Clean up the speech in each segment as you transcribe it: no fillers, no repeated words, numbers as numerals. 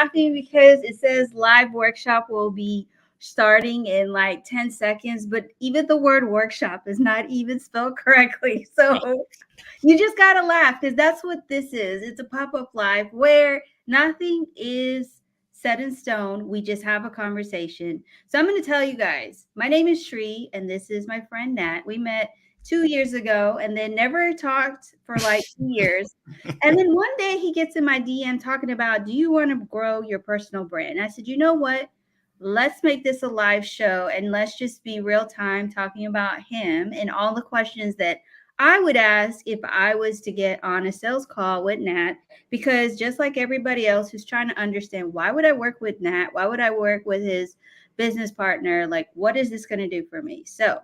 laughing because it says live workshop will be starting in like 10 seconds, but even the word workshop is not even spelled correctly. So you just got to laugh because that's what this is. It's a pop up live where nothing is set in stone. We just have a conversation. So I'm going to tell you guys my name is Shri, and this is my friend Nat. We met 2 years ago and then never talked for like 2 years. And then one day he gets in my DM talking about, do you want to grow your personal brand? And I said, you know what? Let's make this a live show and let's just be real time talking about him and all the questions that I would ask if I was to get on a sales call with Nat, because just like everybody else who's trying to understand, why would I work with Nat? Why would I work with his business partner? Like, what is this going to do for me? So,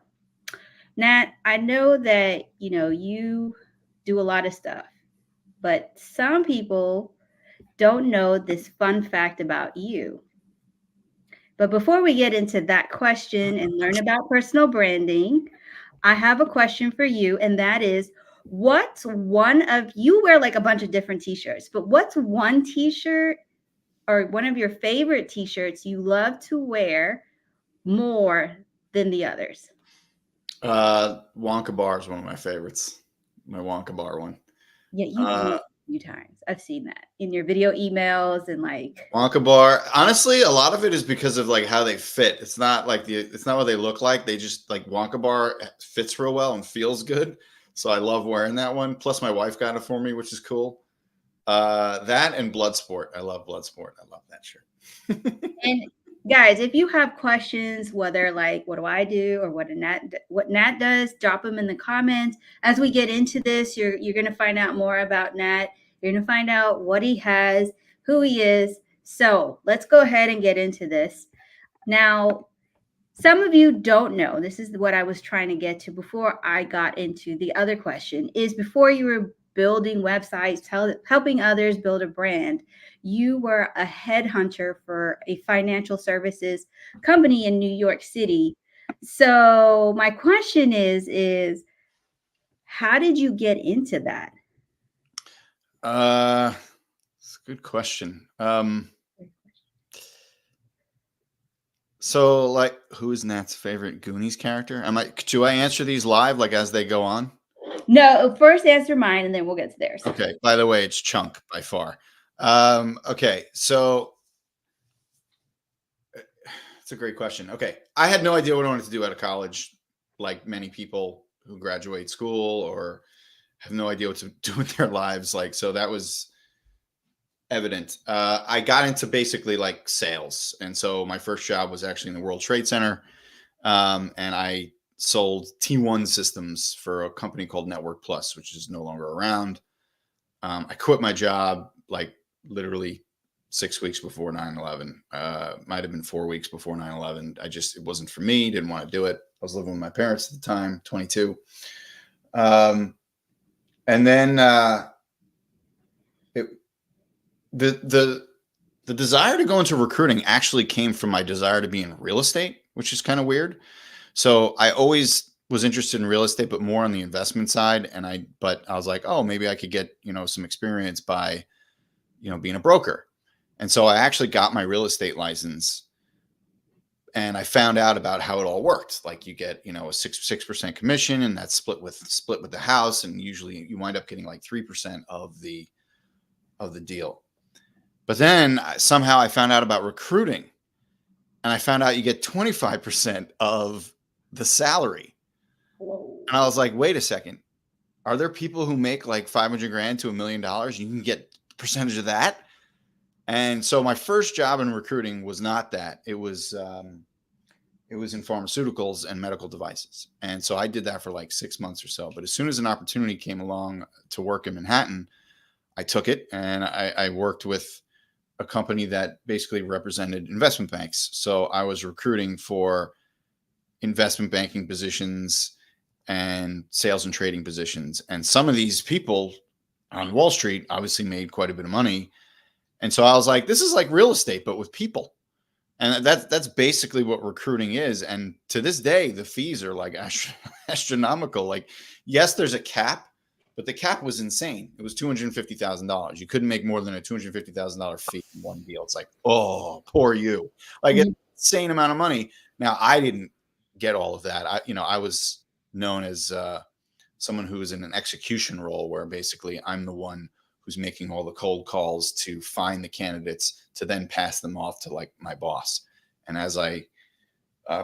Nat, I know that, you do a lot of stuff, but some people don't know this fun fact about you. But before we get into that question and learn about personal branding, I have a question for you, and that is, what's one of you wear like a bunch of different t-shirts, but what's one t-shirt or one of your favorite t-shirts you love to wear more than the others? Wonka bar is one of my favorites. My Wonka bar one. Yeah, you've used it a few times. I've seen that in your video emails and like Wonka bar. Honestly, a lot of it is because of like how they fit. It's not what they look like. They just like Wonka bar fits real well and feels good. So I love wearing that one. Plus my wife got it for me, which is cool. That and Bloodsport. I love Bloodsport. I love that shirt. and guys, if you have questions, whether like what do I do or what Nat does, drop them in the comments. As we get into this, you're going to find out more about Nat. You're going to find out what he has, who he is. So let's go ahead and get into this. Now, some of you don't know, this is what I was trying to get to before I got into the other question, is before you were building websites, helping others build a brand, you were a headhunter for a financial services company in New York City. So my question is how did you get into that? It's a good question. So, like, who is Nat's favorite Goonies character? Do I answer these live, like as they go on? No, first answer mine, and then we'll get to theirs. Okay. By the way, it's Chunk by far. Okay, so it's a great question. Okay, I had no idea what I wanted to do out of college, like many people who graduate school or have no idea what to do with their lives. Like, so that was evident. I got into basically like sales. And so my first job was actually in the World Trade Center. And I sold T1 systems for a company called Network Plus, which is no longer around. I quit my job like literally 6 weeks before 9/11. Might have been 4 weeks before 9/11. It wasn't for me. Didn't want to do it. I was living with my parents at the time, 22. And then the desire to go into recruiting actually came from my desire to be in real estate, which is kind of weird. So I always was interested in real estate, but more on the investment side. But I was like, oh, maybe I could get, some experience by, being a broker. And so I actually got my real estate license and I found out about how it all worked. Like you get, a 6% commission, and that's split with the house. And usually you wind up getting like 3% of the deal. But then somehow I found out about recruiting, and I found out you get 25% of the salary. Whoa. And I was like, wait a second. Are there people who make like $500,000 to $1 million? You can get a percentage of that. And so my first job in recruiting was not that. It was in pharmaceuticals and medical devices. And so I did that for like 6 months or so. But as soon as an opportunity came along to work in Manhattan, I took it, and I worked with a company that basically represented investment banks. So I was recruiting for investment banking positions and sales and trading positions. And some of these people on Wall Street obviously made quite a bit of money. And so I was like, this is like real estate, but with people. And that's basically what recruiting is. And to this day, the fees are like astronomical. Like, yes, there's a cap, but the cap was insane. It was $250,000. You couldn't make more than a $250,000 fee in one deal. It's like, oh, poor you. Like, it's an insane amount of money. Now, I didn't get all of that. I was known as someone who was in an execution role, where basically I'm the one who's making all the cold calls to find the candidates to then pass them off to like my boss. And as I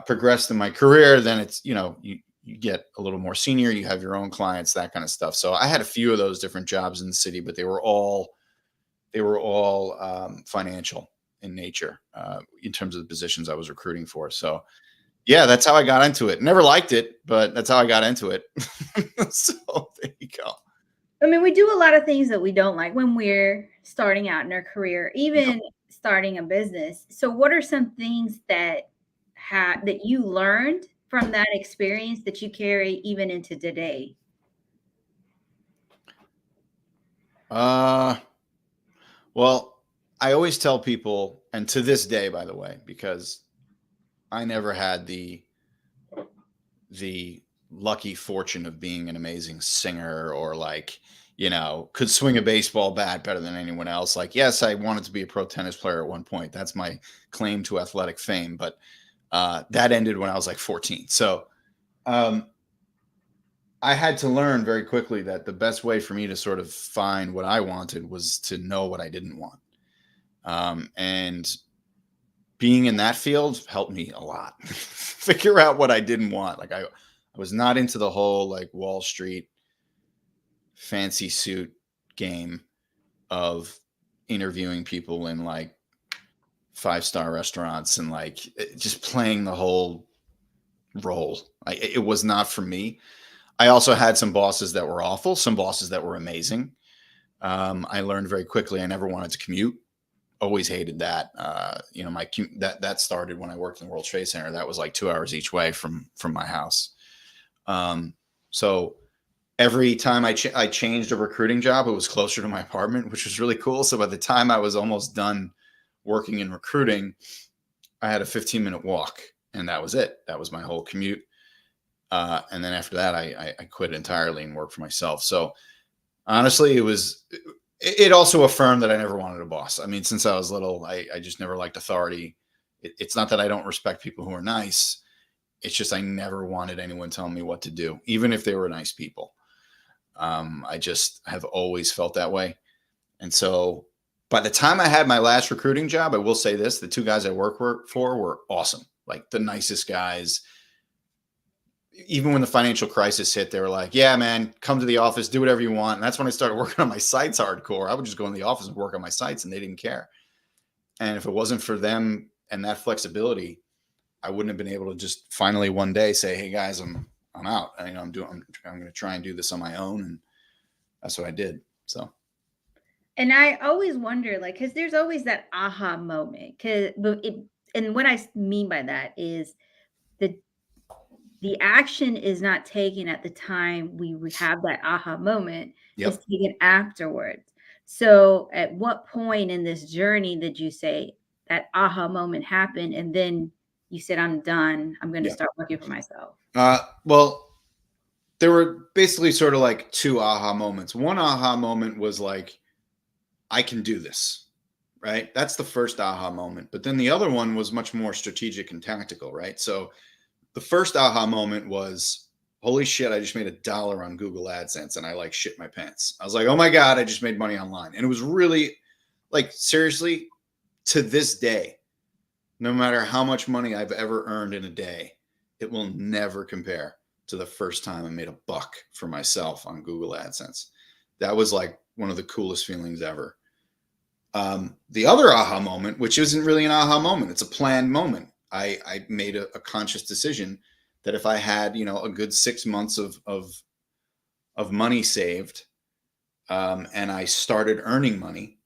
progressed in my career, then it's, you get a little more senior, you have your own clients, that kind of stuff. So I had a few of those different jobs in the city, but they were all financial in nature, in terms of the positions I was recruiting for. So yeah, that's how I got into it. Never liked it, but that's how I got into it. So there you go. I mean, we do a lot of things that we don't like when we're starting out in our career, even starting a business. So what are some things that you learned from that experience that you carry even into today? Well, I always tell people, and to this day, by the way, because I never had the lucky fortune of being an amazing singer, or like, could swing a baseball bat better than anyone else. Like, yes, I wanted to be a pro tennis player at one point. That's my claim to athletic fame, but that ended when I was like 14. So I had to learn very quickly that the best way for me to sort of find what I wanted was to know what I didn't want. And being in that field helped me a lot figure out what I didn't want. Like, I was not into the whole like Wall Street fancy suit game of interviewing people in like 5-star restaurants and like just playing the whole role. It was not for me. I also had some bosses that were awful, some bosses that were amazing. I learned very quickly I never wanted to commute. Always hated that. That started when I worked in the World Trade Center. That was like 2 hours each way from my house. So every time I changed a recruiting job, it was closer to my apartment, which was really cool. So by the time I was almost done working in recruiting, I had a 15-minute walk, and that was it. That was my whole commute. And then after that, I quit entirely and worked for myself. So honestly, it also affirmed that I never wanted a boss. I mean, since I was little, I just never liked authority. It's not that I don't respect people who are nice. It's just I never wanted anyone telling me what to do, even if they were nice people. I just have always felt that way. And so by the time I had my last recruiting job, I will say this, the 2 guys I worked for were awesome. Like the nicest guys. Even when the financial crisis hit, they were like, yeah, man, come to the office, do whatever you want. And that's when I started working on my sites hardcore. I would just go in the office and work on my sites, and they didn't care. And if it wasn't for them and that flexibility, I wouldn't have been able to just finally one day say, hey guys, I'm out. I'm going to try and do this on my own. And that's what I did. So. And I always wonder, like, because there's always that aha moment. And what I mean by that is the action is not taken at the time we have that aha moment. Yep. It's taken afterwards. So at what point in this journey did you say that aha moment happened, and then you said, I'm done, I'm going to start working for myself? Well, there were basically sort of like 2 aha moments. One aha moment was like, I can do this, right? That's the first aha moment. But then the other one was much more strategic and tactical, right? So the first aha moment was, holy shit, I just made $1 on Google AdSense, and I like shit my pants. I was like, oh my God, I just made money online. And it was really like, seriously, to this day, no matter how much money I've ever earned in a day, it will never compare to the first time I made $1 for myself on Google AdSense. That was like one of the coolest feelings ever. The other aha moment, which isn't really an aha moment, it's a planned moment. I made a conscious decision that if I had, a good 6 months of money saved, and I started earning money,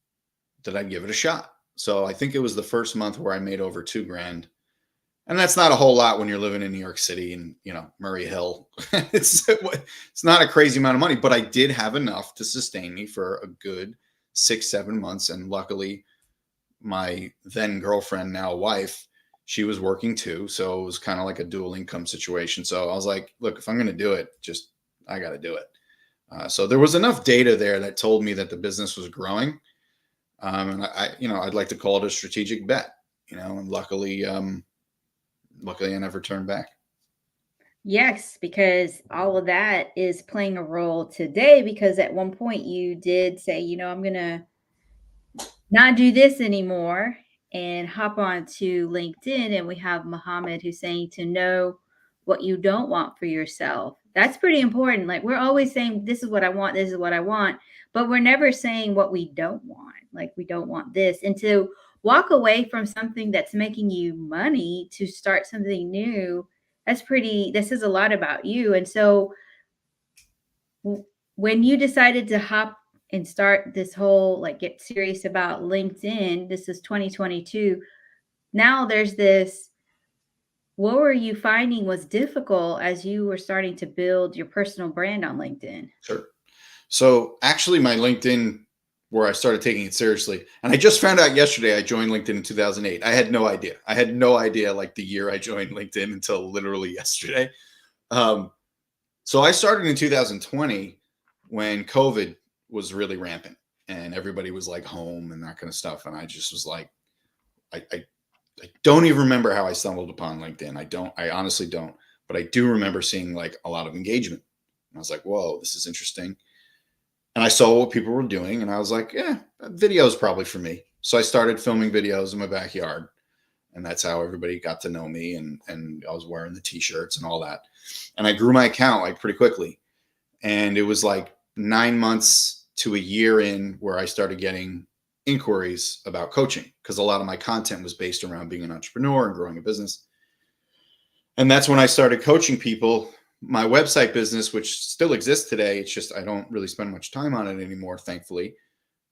that I'd give it a shot. So I think it was the first month where I made over $2,000. And that's not a whole lot when you're living in New York City and, Murray Hill. It's not a crazy amount of money, but I did have enough to sustain me for a good 6-7 months. And luckily, my then girlfriend, now wife, she was working too. So it was kind of like a dual income situation. So I was like, look, if I'm going to do it, I got to do it. So there was enough data there that told me that the business was growing. And I'd like to call it a strategic bet, and luckily I never turned back. Yes, because all of that is playing a role today. Because at one point you did say, I'm going to not do this anymore and hop on to LinkedIn. And we have Muhammad who's saying to know what you don't want for yourself. That's pretty important. Like we're always saying, this is what I want, this is what I want, but we're never saying what we don't want. Like we don't want this. And to walk away from something that's making you money to start something new, this is a lot about you. And so when you decided to hop and start this whole like get serious about LinkedIn, this is 2022. Now there's this, what were you finding was difficult as you were starting to build your personal brand on LinkedIn? Sure. So actually my LinkedIn, where I started taking it seriously, and I just found out yesterday I joined LinkedIn in 2008. I had no idea. Like the year I joined LinkedIn until literally yesterday. So I started in 2020 when COVID was really rampant and everybody was like home and that kind of stuff. And I just was like, I don't even remember how I stumbled upon LinkedIn. I honestly don't, but I do remember seeing like a lot of engagement. And I was like, whoa, this is interesting. And I saw what people were doing and I was like, yeah, video is probably for me. So I started filming videos in my backyard. And that's how everybody got to know me. And I was wearing the t-shirts and all that. And I grew my account like pretty quickly. And it was like 9 months to a year in where I started getting inquiries about coaching because a lot of my content was based around being an entrepreneur and growing a business. And that's when I started coaching people. My website business, which still exists today, it's just I don't really spend much time on it anymore, thankfully.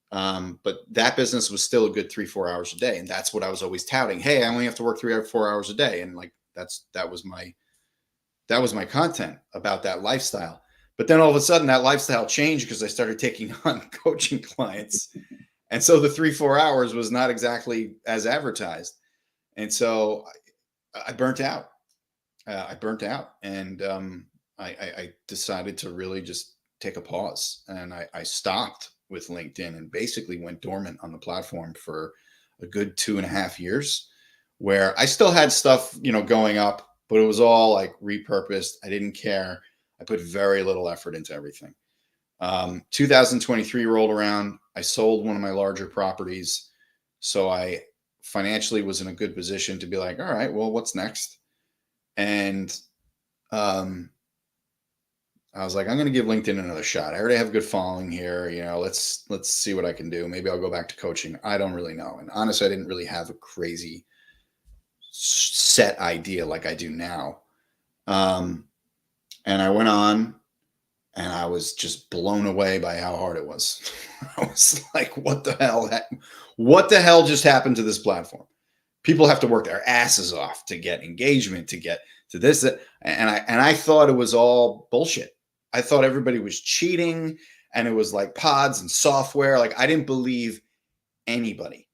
But that business was still a good 3-4 hours a day. And that's what I was always touting. Hey, I only have to work 3 or 4 hours a day. And like, that was my content about that lifestyle. But then all of a sudden that lifestyle changed because I started taking on coaching clients. And so the 3-4 hours was not exactly as advertised. And so I burnt out. And I decided to really just take a pause. And I stopped with LinkedIn and basically went dormant on the platform for a good 2.5 years, where I still had stuff, going up, but it was all like repurposed. I didn't care. I put very little effort into everything. 2023 rolled around. I sold one of my larger properties. So I financially was in a good position to be like, all right, well, what's next? And I was like, I'm going to give LinkedIn another shot. I already have a good following here. Let's see what I can do. Maybe I'll go back to coaching. I don't really know. And honestly, I didn't really have a crazy set idea like I do now. And I went on and I was just blown away by how hard it was. I was like, what the hell just happened to this platform? People have to work their asses off to get engagement, to get to this. And I thought it was all bullshit. I thought everybody was cheating and it was like pods and software. Like I didn't believe anybody.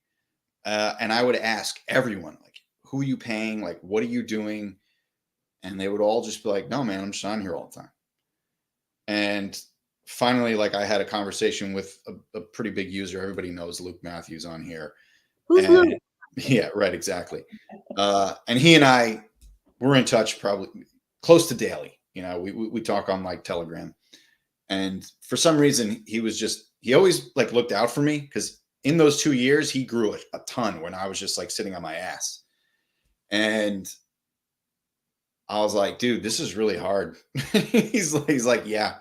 And I would ask everyone, like, who are you paying? Like, what are you doing? And they would all just be like, no, man, I'm just on here all the time. And finally, like I had a conversation with a pretty big user. Everybody knows Luke Matthews on here. Who's Luke? Yeah, right. Exactly. And he and I were in touch probably close to daily. We talk on like Telegram. And for some reason, he always like looked out for me because in those 2 years, he grew a ton when I was just like sitting on my ass. And I was like, dude, this is really hard. he's like, yeah,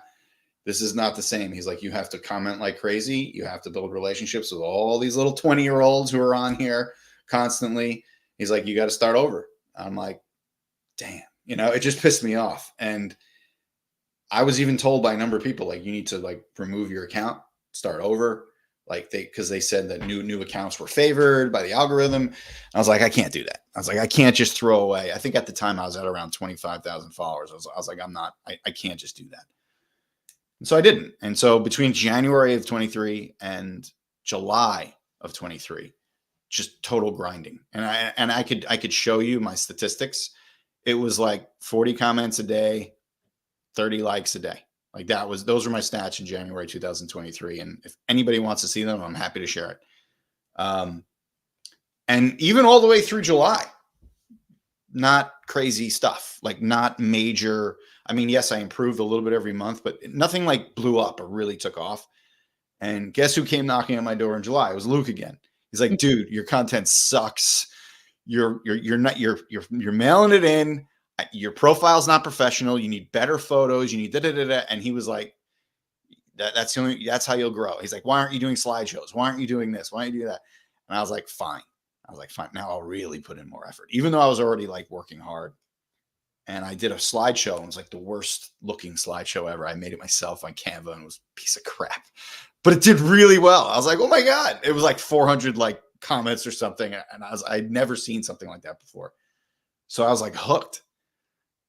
this is not the same. He's like, you have to comment like crazy. You have to build relationships with all these little 20-year-olds who are on here constantly. He's like, you got to start over. I'm like, damn, it just pissed me off. And I was even told by a number of people, like, you need to like remove your account, start over. Like because they said that new accounts were favored by the algorithm. I was like, I can't do that. I was like, I can't just throw away. I think at the time I was at around 25,000 followers. I was like, I can't just do that. And so I didn't. And so between January of 23 and July of 23, just total grinding. And I could show you my statistics. It was like 40 comments a day, 30 likes a day. Like those were my stats in January 2023. And if anybody wants to see them, I'm happy to share it. And even all the way through July, not crazy stuff, like not major. I mean, yes, I improved a little bit every month, but nothing like blew up or really took off. And guess who came knocking on my door in July? It was Luke again. He's like, dude, your content sucks. You're mailing it in. Your profile's not professional. You need better photos. You need da-da-da-da. And he was like, that's how you'll grow. He's like, why aren't you doing slideshows? Why aren't you doing this? Why don't you do that? And I was like, fine. Now I'll really put in more effort, even though I was already like working hard. And I did a slideshow, and it was like the worst looking slideshow ever. I made it myself on Canva, and it was a piece of crap, but it did really well. I was like, oh my God. It was like 400 like comments or something. And I'd never seen something like that before. So I was like hooked.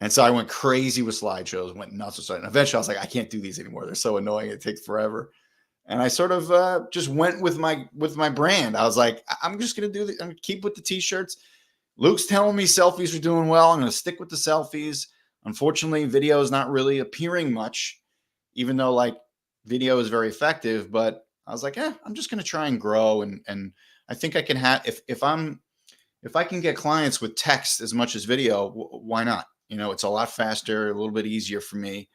And so I went crazy with slideshows, went nuts with slideshows. And eventually I was like, I can't do these anymore. They're so annoying. It takes forever. And I sort of just went with my brand. I was like, I'm just going to do this. I'm going to keep with the t-shirts. Luke's telling me selfies are doing well. I'm going to stick with the selfies. Unfortunately, video is not really appearing much, even though like video is very effective. But I was like, I'm just going to try and grow. And I think I can have, if I can get clients with text as much as video, why not? You know, it's a lot faster, a little bit easier for me.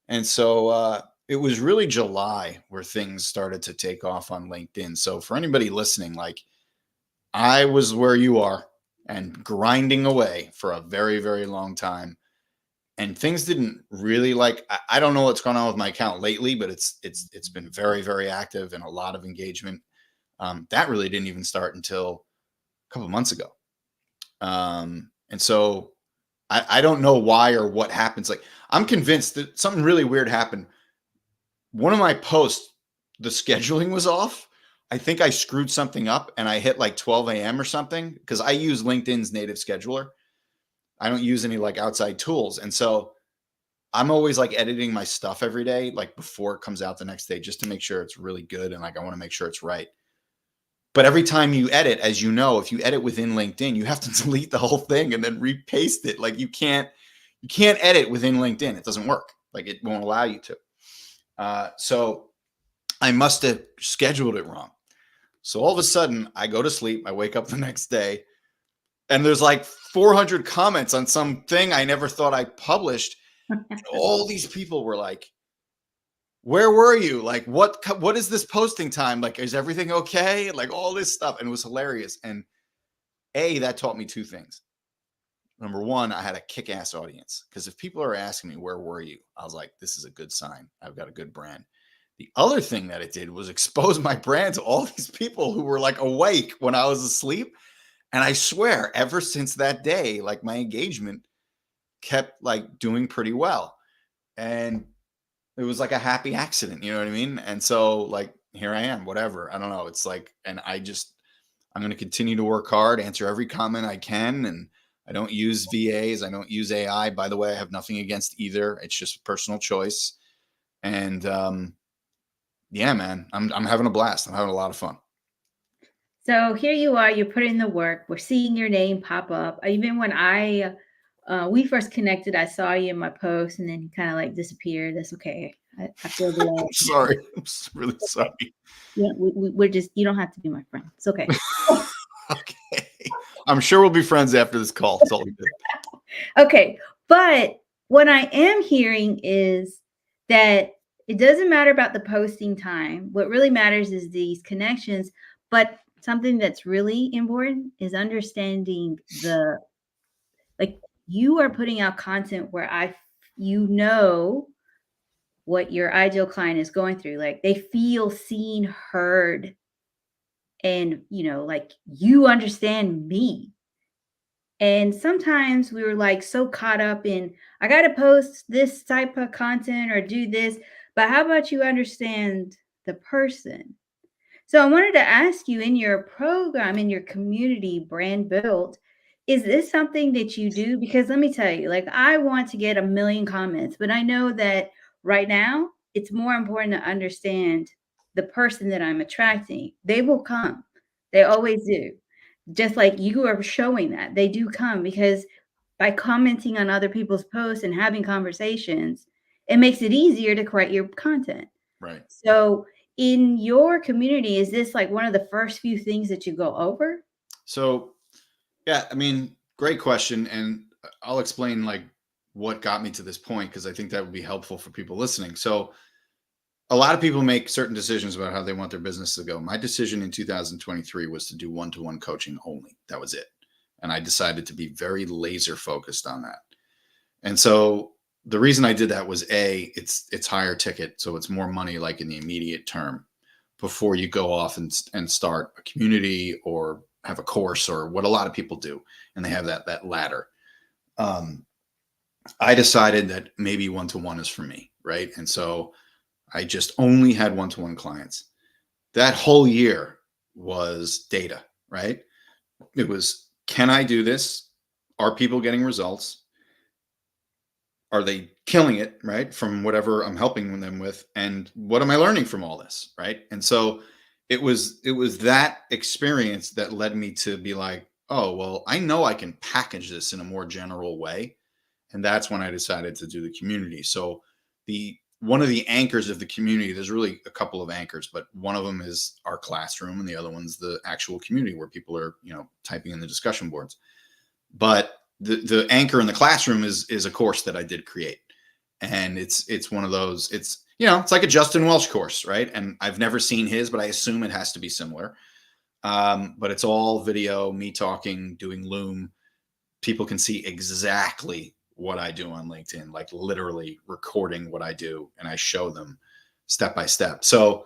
And so it was really July where things started to take off on LinkedIn. So for anybody listening, like I was where you are and grinding away for a very, very long time. And things didn't really like, I don't know what's going on with my account lately, but it's been very, very active and a lot of engagement. That really didn't even start until a couple of months ago. And so I don't know why or what happens. Like I'm convinced that something really weird happened. One of my posts, the scheduling was off. I think I screwed something up and I hit like 12 a.m. or something because I use LinkedIn's native scheduler. I don't use any like outside tools. And so I'm always like editing my stuff every day, like before it comes out the next day, just to make sure it's really good. And like, I want to make sure it's right. But every time you edit, as you know, if you edit within LinkedIn, you have to delete the whole thing and then repaste it. Like you can't edit within LinkedIn. It doesn't work. Like it won't allow you to. So I must have scheduled it wrong. So all of a sudden I go to sleep. I wake up the next day and there's like 400 comments on something I never thought I published. All these people were like, where were you? Like, what is this posting time? Like, is everything okay? Like all this stuff. And it was hilarious. And that taught me two things. Number one, I had a kick-ass audience because if people are asking me, where were you? I was like, this is a good sign. I've got a good brand. The other thing that it did was expose my brand to all these people who were like awake when I was asleep. And I swear ever since that day, like my engagement kept like doing pretty well. And it was like a happy accident, you know what I mean? And so like, here I am, whatever. I don't know. It's like, and I'm going to continue to work hard, answer every comment I can. And I don't use VAs. I don't use AI. By the way, I have nothing against either. It's just a personal choice. And yeah, man, I'm having a blast. I'm having a lot of fun. So here you are, you're putting in the work. We're seeing your name pop up. Even when we first connected, I saw you in my post and then you kind of like disappeared. That's okay. I feel the love. I'm sorry. I'm really sorry. Yeah, we're just, you don't have to be my friend. It's okay. Okay. I'm sure we'll be friends after this call. It's all good. Okay. But what I am hearing is that it doesn't matter about the posting time. What really matters is these connections. But something that's really important is understanding like you are putting out content where you know what your ideal client is going through. Like they feel seen, heard, and like you understand me. And sometimes we were like so caught up in, I got to post this type of content or do this. But how about you understand the person? So I wanted to ask you, in your program, in your community brand build, is this something that you do? Because let me tell you, like I want to get 1 million comments, but I know that right now it's more important to understand the person that I'm attracting. They will come. They always do. Just like you are showing that they do come, because by commenting on other people's posts and having conversations, it makes it easier to create your content. Right. So in your community, is this like one of the first few things that you go over? So, yeah, I mean, great question. And I'll explain like what got me to this point because I think that would be helpful for people listening. So, a lot of people make certain decisions about how they want their business to go. My decision in 2023 was to do one-to-one coaching only. That was it. And I decided to be very laser focused on that. And so the reason I did that was it's higher ticket, so it's more money like in the immediate term before you go off and start a community or have a course or what a lot of people do, and they have that ladder. Um, I decided that maybe one-to-one is for me, right? And so I just only had one-to-one clients. That whole year was data, right? It was, can I do this? Are people getting results? Are they killing it, right? From whatever I'm helping them with, and what am I learning from all this, right? And so it was that experience that led me to be like, oh, well, I know I can package this in a more general way. And that's when I decided to do the community. So the one of the anchors of the community, there's really a couple of anchors, but one of them is our classroom and the other one's the actual community where people are, typing in the discussion boards. But the anchor in the classroom is a course that I did create. And it's one of those, it's like a Justin Welsh course, right? And I've never seen his, but I assume it has to be similar. But it's all video, me talking, doing Loom. People can see exactly what I do on LinkedIn, like literally recording what I do, and I show them step by step. So,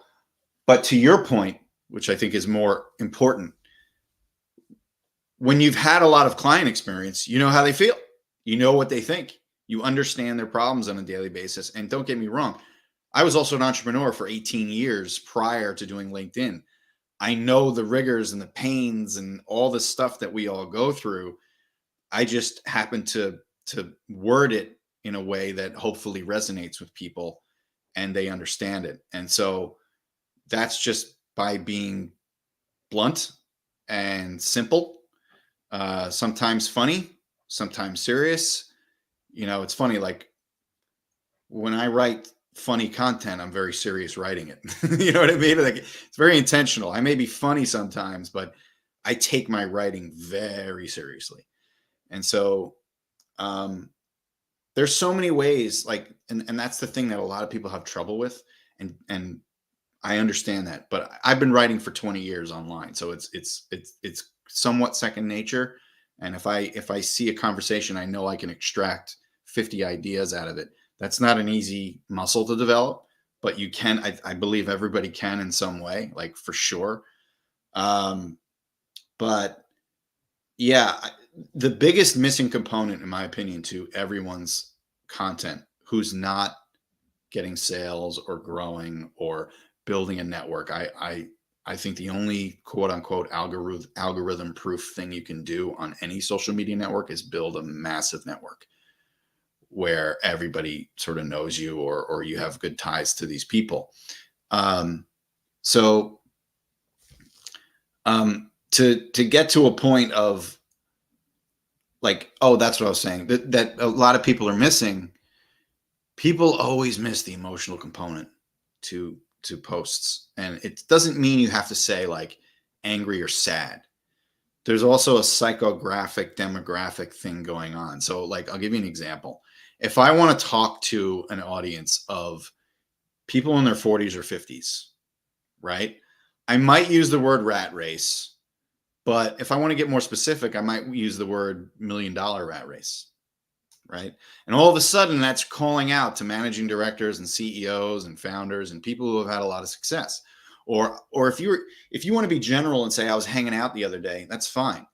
but to your point, which I think is more important, when you've had a lot of client experience, you know how they feel, you know what they think, you understand their problems on a daily basis. And don't get me wrong, I was also an entrepreneur for 18 years prior to doing LinkedIn. I know the rigors and the pains and all the stuff that we all go through. I just happen to word it in a way that hopefully resonates with people and they understand it. And so that's just by being blunt and simple, sometimes funny, sometimes serious. It's funny, like when I write funny content, I'm very serious writing it. You know what I mean? Like it's very intentional. I may be funny sometimes, but I take my writing very seriously. And so um, there's so many ways, like, and that's the thing that a lot of people have trouble with. And I understand that, but I've been writing for 20 years online. So it's somewhat second nature. And if I see a conversation, I know I can extract 50 ideas out of it. That's not an easy muscle to develop, but you can, I believe everybody can in some way, like for sure. But yeah, the biggest missing component, in my opinion, to everyone's content who's not getting sales or growing or building a network, I think the only quote unquote algorithm proof thing you can do on any social media network is build a massive network where everybody sort of knows you, or you have good ties to these people. So to get to a point of like, oh, that's what I was saying, that a lot of people are missing. People always miss the emotional component to posts, and it doesn't mean you have to say like angry or sad. There's also a psychographic demographic thing going on. So like, I'll give you an example. If I want to talk to an audience of people in their 40s or 50s, right, I might use the word rat race. But if I want to get more specific, I might use the word $1 million rat race, right? And all of a sudden, that's calling out to managing directors and CEOs and founders and people who have had a lot of success. Or if you want to be general and say I was hanging out the other day, that's fine.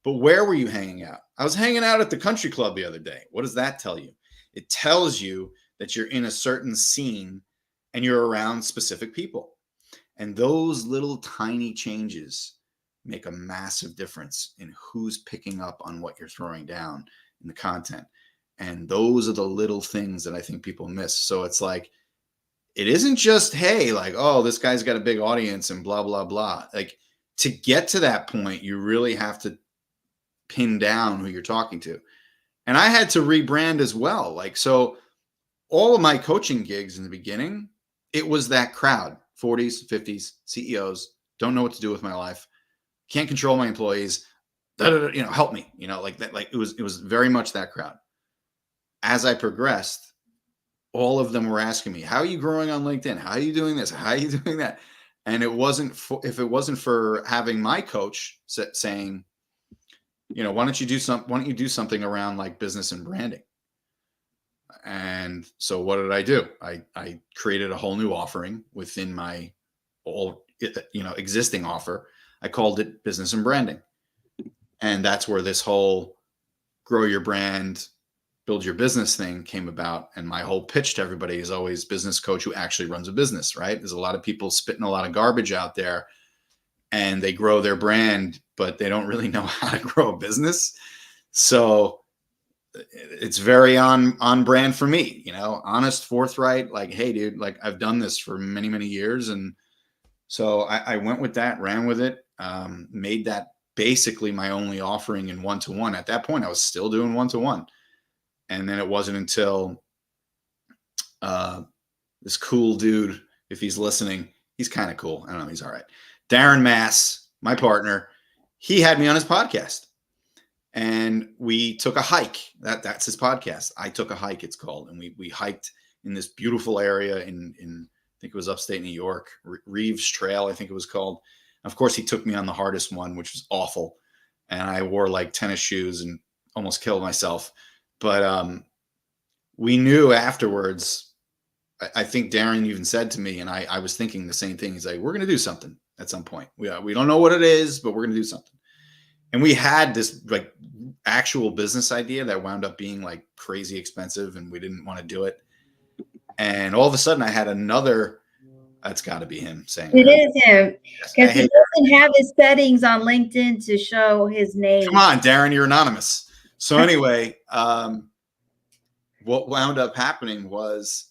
But where were you hanging out? I was hanging out at the country club the other day. What does that tell you? It tells you that you're in a certain scene and you're around specific people. And those little tiny changes make a massive difference in who's picking up on what you're throwing down in the content. And those are the little things that I think people miss. So it's like, it isn't just, hey, like, oh, this guy's got a big audience and blah, blah, blah. Like, to get to that point, you really have to pin down who you're talking to. And I had to rebrand as well. Like, so all of my coaching gigs in the beginning, it was that crowd, 40s, 50s, CEOs, don't know what to do with my life, can't control my employees, help me, like that. Like it was very much that crowd. As I progressed, all of them were asking me, how are you growing on LinkedIn? How are you doing this? How are you doing that? And if it wasn't for having my coach saying, why don't you do something around like business and branding? And so what did I do? I created a whole new offering within my existing offer. I called it business and branding. And that's where this whole grow your brand, build your business thing came about. And my whole pitch to everybody is always business coach who actually runs a business, right? There's a lot of people spitting a lot of garbage out there and they grow their brand, but they don't really know how to grow a business. So it's very on brand for me, honest, forthright, like, hey dude, like I've done this for many, many years. And so I went with that, ran with it, made that basically my only offering in one-to-one. At that point, I was still doing one-to-one. And then it wasn't until this cool dude, if he's listening, he's kind of cool. I don't know. He's all right. Darren Mass, my partner, he had me on his podcast. And we took a hike. That's his podcast. I Took a Hike, it's called. And we hiked in this beautiful area in I think it was upstate New York, Reeves Trail, I think it was called. Of course, he took me on the hardest one, which was awful. And I wore like tennis shoes and almost killed myself. But we knew afterwards, I think Darren even said to me, and I was thinking the same thing. He's like, we're going to do something at some point. We don't know what it is, but we're going to do something. And we had this like actual business idea that wound up being like crazy expensive and we didn't want to do it. And all of a sudden I had another, that's got to be him saying it is him, because he doesn't that. have his settings on LinkedIn to show his name. Come on, Darren, you're anonymous. So anyway, what wound up happening was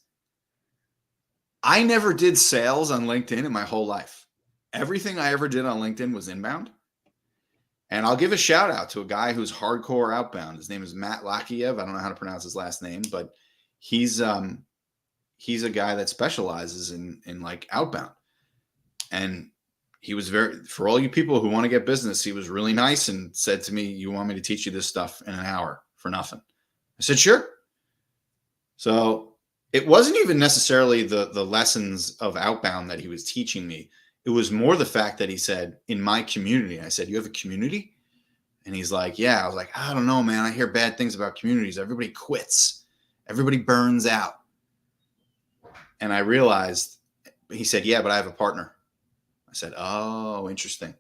I never did sales on LinkedIn in my whole life. Everything I ever did on LinkedIn was inbound. And I'll give a shout out to a guy who's hardcore outbound. His name is Matt Lakiev. I don't know how to pronounce his last name, but he's a guy that specializes in like outbound. And he was for all you people who want to get business, he was really nice and said to me, you want me to teach you this stuff in an hour for nothing? I said, sure. So it wasn't even necessarily the lessons of outbound that he was teaching me. It was more the fact that he said, in my community, I said, you have a community? And he's like, yeah. I was like, I don't know, man. I hear bad things about communities. Everybody quits. Everybody burns out. And I realized, he said, yeah, but I have a partner. I said, oh, interesting.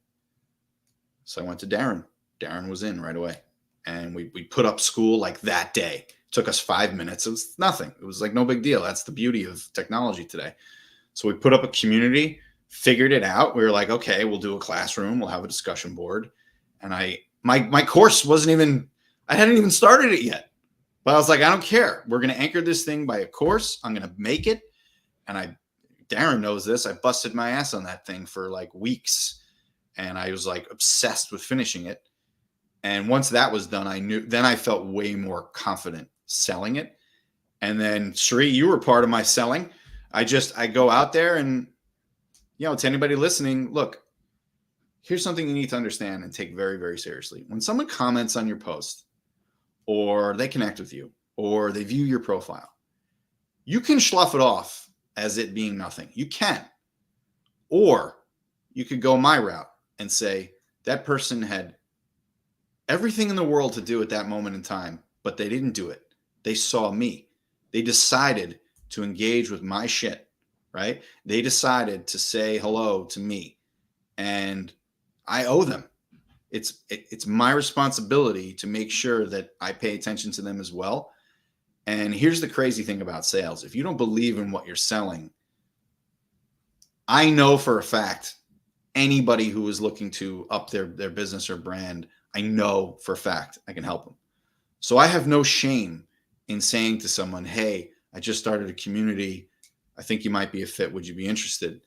So I went to Darren. Darren was in right away. And we put up school like that day. It took us 5 minutes. It was nothing. It was like no big deal. That's the beauty of technology today. So we put up a community, figured it out. We were like, okay, we'll do a classroom. We'll have a discussion board. And my course wasn't even, I hadn't even started it yet. But I was like, I don't care. We're going to anchor this thing by a course. I'm going to make it. And Darren knows this. I busted my ass on that thing for like weeks. And I was like obsessed with finishing it. And once that was done, then I felt way more confident selling it. And then Sri, you were part of my selling. I go out there and, to anybody listening, look, here's something you need to understand and take very, very seriously. When someone comments on your post or they connect with you or they view your profile, you can slough it off as it being nothing. You can. Or you could go my route and say that person had everything in the world to do at that moment in time, but they didn't do it. They saw me. They decided to engage with my shit. Right? They decided to say hello to me and I owe them. It's my responsibility to make sure that I pay attention to them as well. And here's the crazy thing about sales. If you don't believe in what you're selling, I know for a fact, anybody who is looking to up their business or brand, I know for a fact I can help them. So I have no shame in saying to someone, hey, I just started a community. I think you might be a fit. Would you be interested?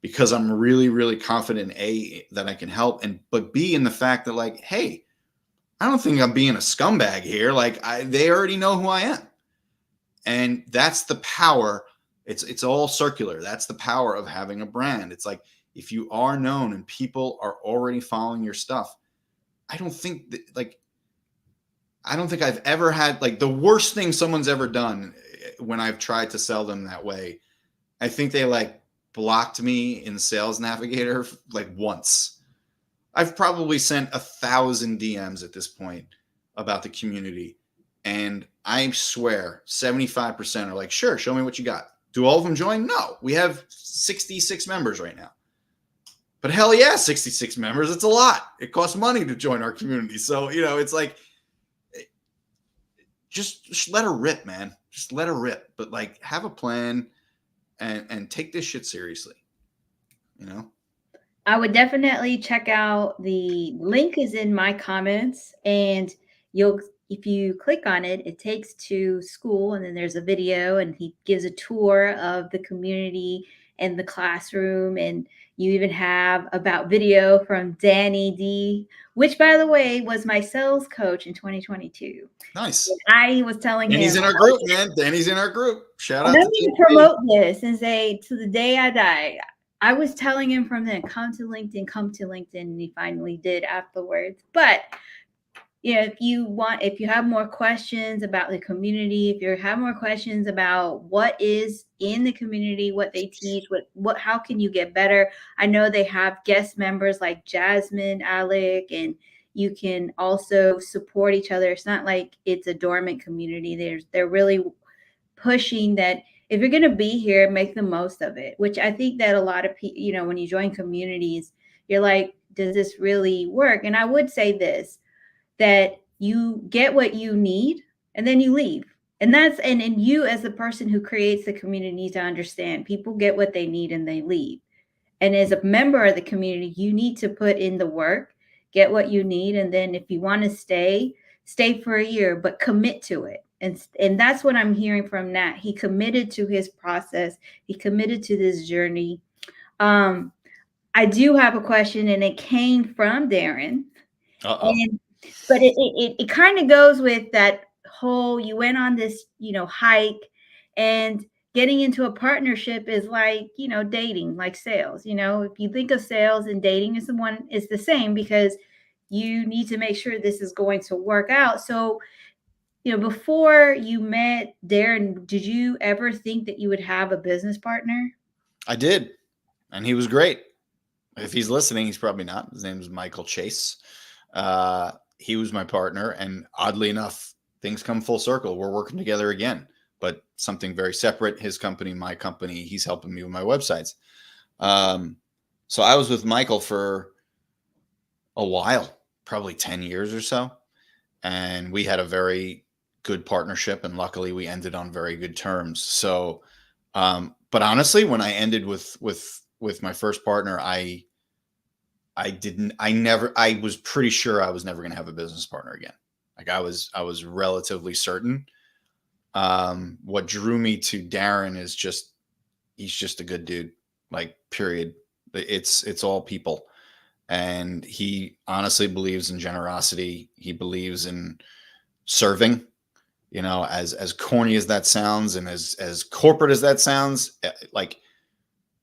Because I'm really, really confident, A, that I can help, but B, in the fact that like, hey, I don't think I'm being a scumbag here. Like they already know who I am. And that's the power. It's all circular. That's the power of having a brand. It's like, if you are known and people are already following your stuff, I don't think I've ever had, like, the worst thing someone's ever done when I've tried to sell them that way. I think they like blocked me in Sales Navigator like once. I've probably sent 1,000 DMs at this point about the community. And I swear 75% are like, sure, show me what you got. Do all of them join? No, we have 66 members right now. But hell yeah, 66 members. It's a lot. It costs money to join our community. So, it's like, just let her rip, man. Just let her rip. But like, have a plan and take this shit seriously. I would definitely check out, the link is in my comments, and if you click on it, it takes to school, and then there's a video, and he gives a tour of the community and the classroom, and you even have about video from Danny D, which, by the way, was my sales coach in 2022. Nice. I was telling him, Danny's in our group, man. Danny's in our group. Shout out let to me Danny. promote this and say, to the day I die. I was telling him from then, come to LinkedIn, and he finally did afterwards. But if you have more questions about the community, if you have more questions about what is in the community, what they teach, how can you get better? I know they have guest members like Jasmine, Alec, and you can also support each other. It's not like it's a dormant community. They're really pushing that if you're going to be here, make the most of it, which I think that a lot of people, when you join communities, you're like, does this really work? And I would say this, that you get what you need and then you leave. And and you, as the person who creates the community, need to understand people get what they need and they leave. And as a member of the community, you need to put in the work, get what you need. And then if you want to stay for a year, but commit to it. And that's what I'm hearing from Nat. He committed to his process. He committed to this journey. I do have a question, and it came from Darren. But it kind of goes with that whole, you went on this, hike, and getting into a partnership is like, dating, like sales. If you think of sales and dating is the same, because you need to make sure this is going to work out. So, before you met Darren, did you ever think that you would have a business partner? I did. And he was great. If he's listening, he's probably not. His name is Michael Chase. He was my partner. And oddly enough, things come full circle. We're working together again, but something very separate. His company, my company, he's helping me with my websites. So I was with Michael for a while, probably 10 years or so. And we had a very good partnership, and luckily we ended on very good terms. So, but honestly, when I ended with my first partner, I was pretty sure I was never going to have a business partner again. Like I was relatively certain. What drew me to Darren is he's just a good dude, like, period. It's all people. And he honestly believes in generosity. He believes in serving, as corny as that sounds, and as corporate as that sounds. Like,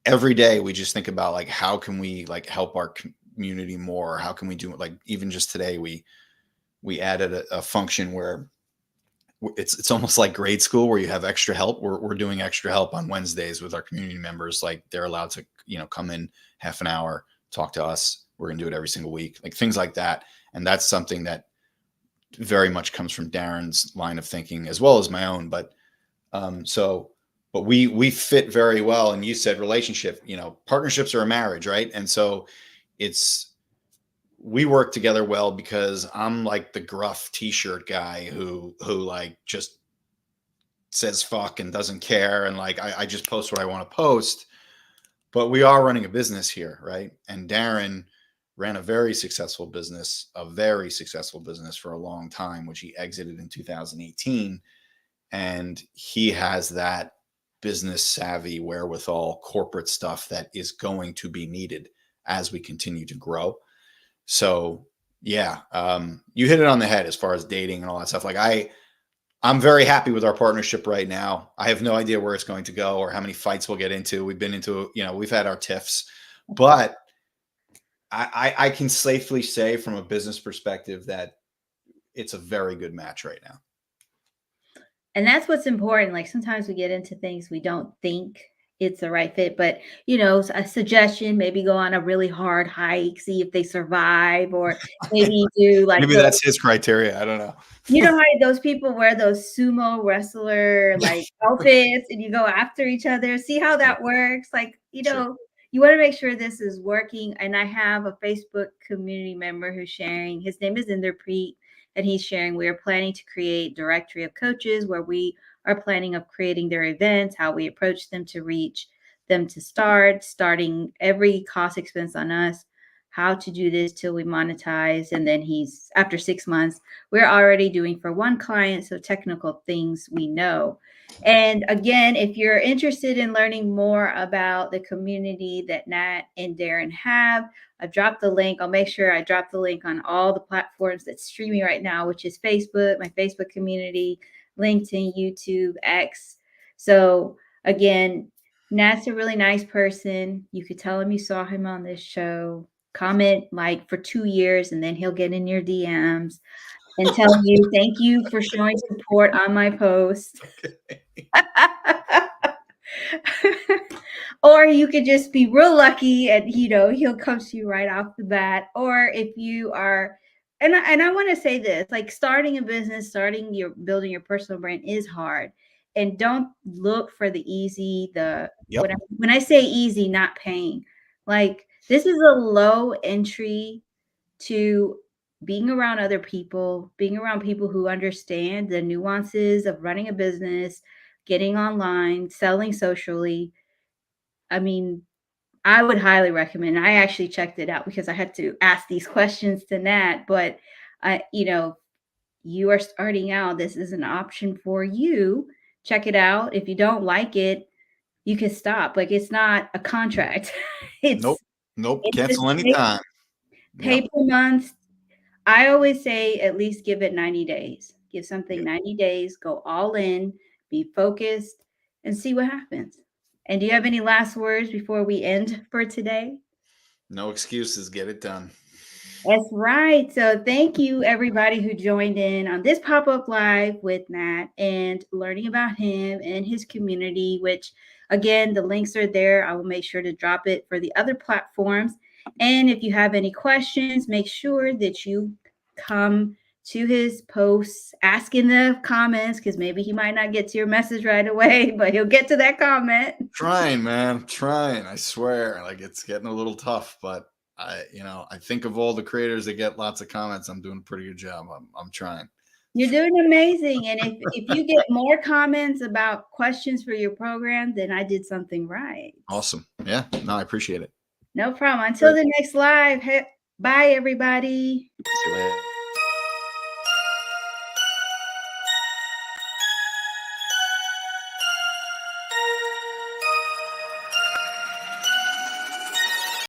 every day we just think about, like, how can we, like, help our community more? How can we do it? Like, even just today, we added a function where it's almost like grade school, where you have extra help. We're doing extra help on Wednesdays with our community members. Like, they're allowed to, come in half an hour, talk to us. We're going to do it every single week, like things like that. And that's something that very much comes from Darren's line of thinking, as well as my own. But we fit very well. And you said relationship, partnerships are a marriage, right? And so we work together well, because I'm like the gruff t-shirt guy who like just says fuck and doesn't care. And like, I just post what I want to post. But we are running a business here, right? And Darren ran a very successful business for a long time, which he exited in 2018. And he has that business savvy, wherewithal, corporate stuff that is going to be needed as we continue to grow. So yeah, you hit it on the head as far as dating and all that stuff. Like, I'm very happy with our partnership right now. I have no idea where it's going to go or how many fights we'll get into. We've been into, we've had our tiffs, but I can safely say from a business perspective that it's a very good match right now. And that's what's important. Like sometimes we get into things we don't think it's the right fit, but a suggestion, maybe go on a really hard hike, see if they survive, or maybe do like Maybe that's his criteria. I don't know. how those people wear those sumo wrestler like outfits and you go after each other, see how that works. Like, Sure. you want to make sure this is working. And I have a Facebook community member who's sharing, his name is Inderpreet, and he's sharing, we are planning to create directory of coaches where we are planning of creating their events, how we approach them to reach them to starting every cost expense on us, how to do this till we monetize. And then he's, after 6 months, we're already doing for one client. So technical things we know. And again, if you're interested in learning more about the community that Nat and Darren have, I've dropped the link. I'll make sure I drop the link on all the platforms that's streaming right now, which is Facebook, my Facebook community, LinkedIn, YouTube, X. So again, Nat's a really nice person. You could tell him you saw him on this show. Comment like for 2 years, and then he'll get in your DMs and tell you, thank you for showing support on my post. Okay. Or you could just be real lucky and he'll come to you right off the bat. Or if you are, and I want to say this, like starting a business, building your personal brand is hard. And don't look for the easy, when I say easy, not paying. Like this is a low entry to being around other people, being around people who understand the nuances of running a business, getting online, selling socially. I mean, I would highly recommend. I actually checked it out because I had to ask these questions to Nat, but you are starting out. This is an option for you. Check it out. If you don't like it, you can stop. Like it's not a contract. Nope. It's just Cancel anytime. pay per month. I always say at least give it 90 days. Give something 90 days, go all in, be focused, and see what happens. And do you have any last words before we end for today? No excuses. Get it done. That's right. So thank you everybody who joined in on this pop-up live with Nat and learning about him and his community, which again, the links are there. I will make sure to drop it for the other platforms. And if you have any questions, make sure that you come to his posts, ask in the comments, because maybe he might not get to your message right away, but he'll get to that comment. Trying, man. Trying. I swear. Like it's getting a little tough, but I think of all the creators that get lots of comments. I'm doing a pretty good job. I'm trying. You're doing amazing. And if you get more comments about questions for your program, then I did something right. Awesome. Yeah. No, I appreciate it. No problem. Until the next live. Bye, everybody. See you later.